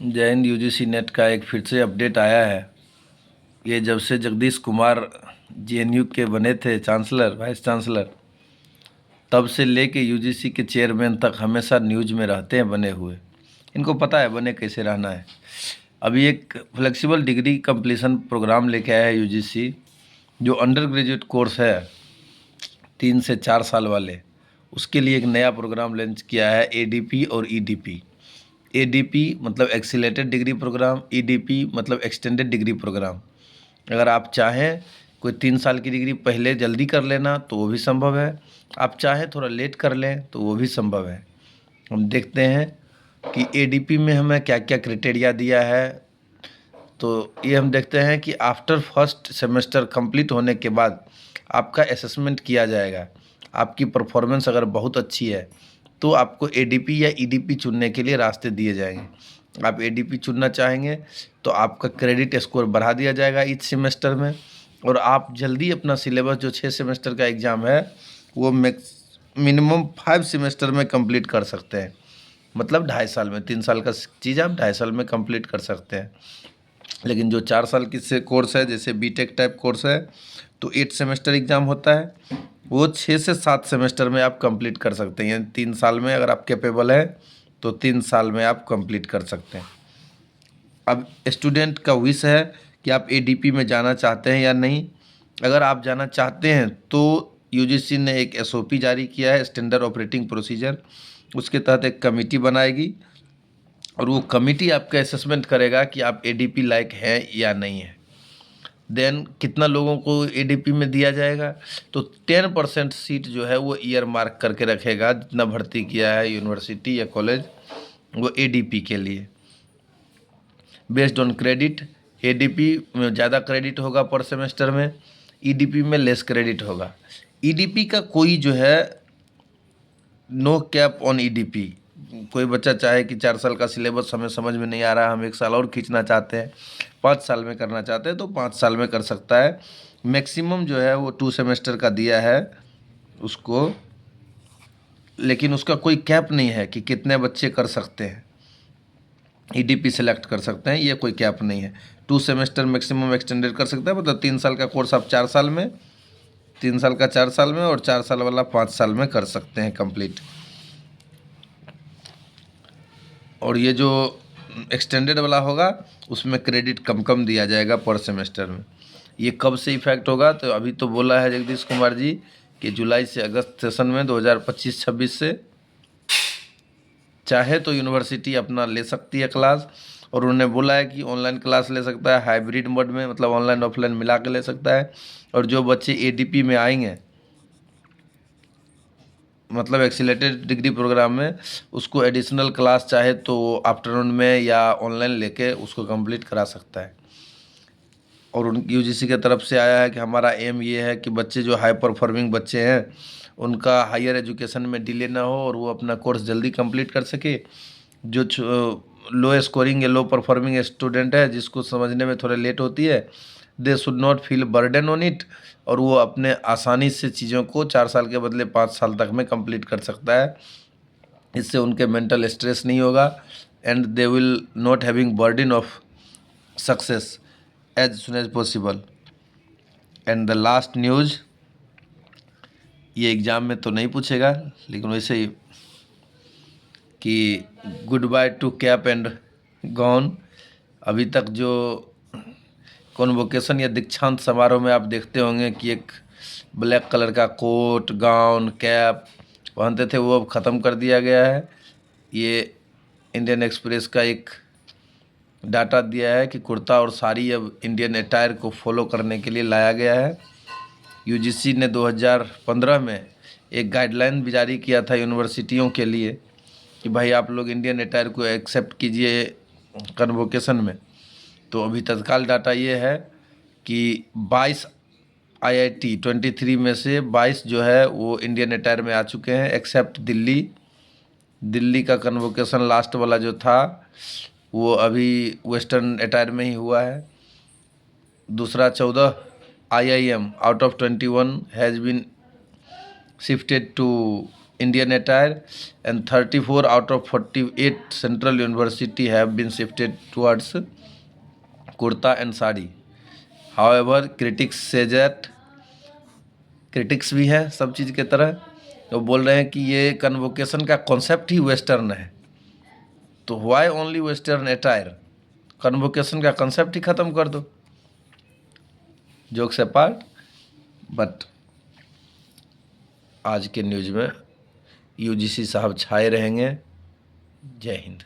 जय Hind. UGC net का एक फिर से अपडेट आया है। ये जब से जगदीश कुमार जेएनयू के बने थे चांसलर, वाइस चांसलर, तब से लेके यूजीसी के चेयरमैन तक हमेशा न्यूज में रहते हैं बने हुए। इनको पता है बने कैसे रहना है। अभी एक फ्लेक्सिबल डिग्री कंप्लीशन प्रोग्राम लेके आया है यूजीसी, जो अंडर ग्रेजुएट कोर्स है 3 से 4 साल वाले, उसके लिए एक नया प्रोग्राम लॉन्च किया है, एडीपी और ईडीपी। एडीपी मतलब एक्सीलेटेड डिग्री प्रोग्राम, ईडीपी मतलब एक्सटेंडेड डिग्री प्रोग्राम। अगर आप चाहें कोई 3 साल की डिग्री पहले जल्दी कर लेना तो वो भी संभव है, आप चाहें थोड़ा लेट कर लें तो वो भी संभव है। हम देखते हैं कि एडीपी में हमें क्या क्या क्राइटेरिया दिया है। तो ये हम देखते हैं कि आफ्टर फर्स्ट सेमेस्टर कंप्लीट होने के बाद आपका असेसमेंट किया जाएगा। आपकी परफॉर्मेंस अगर बहुत अच्छी है तो आपको एडीपी या ईडीपी चुनने के लिए रास्ते दिए जाएंगे। आप एडीपी चुनना चाहेंगे तो आपका क्रेडिट स्कोर बढ़ा दिया जाएगा इस सेमेस्टर में, और आप जल्दी अपना सिलेबस जो 6 सेमेस्टर का एग्ज़ाम है वो मिनिमम 5 सेमेस्टर में कंप्लीट कर सकते हैं। मतलब 2.5 साल में, 3 साल का चीज़ आप 2.5 साल में कंप्लीट कर सकते हैं। लेकिन जो 4 साल की से कोर्स है, जैसे बीटेक टाइप कोर्स है, तो 8 सेमेस्टर एग्ज़ाम होता है, वो 6 से 7 सेमेस्टर में आप कंप्लीट कर सकते हैं। यानी 3 साल में अगर आप कैपेबल हैं तो 3 साल में आप कंप्लीट कर सकते हैं। अब स्टूडेंट का विश है कि आप एडीपी में जाना चाहते हैं या नहीं। अगर आप जाना चाहते हैं तो यूजीसी ने एक एसओपी जारी किया है, स्टैंडर्ड ऑपरेटिंग प्रोसीजर। उसके तहत एक कमेटी बनाएगी और वो कमेटी आपका असेसमेंट करेगा कि आप एडीपी लायक हैं या नहीं है। देन कितना लोगों को एडीपी में दिया जाएगा, तो 10% सीट जो है वो ईयर मार्क करके रखेगा, जितना भर्ती किया है यूनिवर्सिटी या कॉलेज वो एडीपी के लिए। बेस्ड ऑन क्रेडिट, एडीपी में ज़्यादा क्रेडिट होगा पर सेमेस्टर में, ईडीपी में लेस क्रेडिट होगा। ईडीपी का कोई जो है नो कैप ऑन ईडीपी। कोई बच्चा चाहे कि 4 साल का सिलेबस हमें समझ में नहीं आ रहा है, हम 1 साल और खींचना चाहते हैं, 5 साल में करना चाहते हैं तो 5 साल में कर सकता है। मैक्सिमम जो है वो 2 सेमेस्टर का दिया है उसको, लेकिन उसका कोई कैप नहीं है कि कितने बच्चे कर सकते हैं, ईडीपी सेलेक्ट कर सकते हैं, ये कोई कैप नहीं है। 2 सेमेस्टर मैक्सिमम एक्सटेंडेड कर सकता है, मतलब 3 साल का कोर्स आप 4 साल में, 3 साल का 4 साल में, और 4 साल वाला 5 साल में कर सकते हैं कंप्लीट। और ये जो एक्सटेंडेड वाला होगा उसमें क्रेडिट कम कम दिया जाएगा पर सेमेस्टर में। ये कब से इफेक्ट होगा, तो अभी तो बोला है जगदीश कुमार जी कि जुलाई से अगस्त सेशन में 2025-26 से चाहे तो यूनिवर्सिटी अपना ले सकती है क्लास। और उन्होंने बोला है कि ऑनलाइन क्लास ले सकता है, हाइब्रिड मोड में, मतलब ऑनलाइन ऑफलाइन मिला के ले सकता है। और जो बच्चे एडीपी में आएंगे, मतलब एक्सीलेटेड डिग्री प्रोग्राम में, उसको एडिशनल क्लास चाहे तो आफ्टरनून में या ऑनलाइन लेके उसको कंप्लीट करा सकता है। और उन यूजीसी के तरफ से आया है कि हमारा एम ये है कि बच्चे जो हाई परफॉर्मिंग बच्चे हैं उनका हायर एजुकेशन में डिले ना हो और वो अपना कोर्स जल्दी कंप्लीट कर सके। जो लो स्कोरिंग या लो परफॉर्मिंग स्टूडेंट है जिसको समझने में थोड़ा लेट होती है, they should not feel burden on it, और वो अपने आसानी से चीज़ों को 4 साल के बदले 5 साल तक में कंप्लीट कर सकता है। इससे उनके मेंटल स्ट्रेस नहीं होगा and they will not having burden of success as soon as possible. And the last news, ये एग्ज़ाम में तो नहीं पूछेगा लेकिन वैसे ही कि good bye to cap and gown. अभी तक जो कॉन्वोकेशन या दीक्षांत समारोह में आप देखते होंगे कि एक ब्लैक कलर का कोट, गाउन, कैप पहनते थे, वो अब ख़त्म कर दिया गया है। ये इंडियन एक्सप्रेस का एक डाटा दिया है कि कुर्ता और साड़ी अब इंडियन अटायर को फॉलो करने के लिए लाया गया है। यूजीसी ने 2015 में एक गाइडलाइन भी जारी किया था यूनिवर्सिटियों के लिए कि भाई आप लोग इंडियन अटायर को एक्सेप्ट कीजिए कन्वोकेशन में। तो अभी तत्काल डाटा ये है कि 22 आईआईटी 23 में से 22 जो है वो इंडियन अटायर में आ चुके हैं, एक्सेप्ट दिल्ली। दिल्ली का कन्वोकेशन लास्ट वाला जो था वो अभी वेस्टर्न अटायर में ही हुआ है। दूसरा 14 IIM out of 21 has been shifted to Indian attire, and 34 out of 48 central university have been shifted towards kurta and sari. However, critics say that critics भी है सब चीज़ के तरह, तो बोल रहे हैं कि ये कन्वोकेशन का कॉन्सेप्ट ही वेस्टर्न है, तो why only western attire, convocation का कॉन्सेप्ट ही ख़त्म कर दो। जोक्स अपार्ट, बट आज के न्यूज़ में यूजीसी साहब छाए रहेंगे। जय हिंद।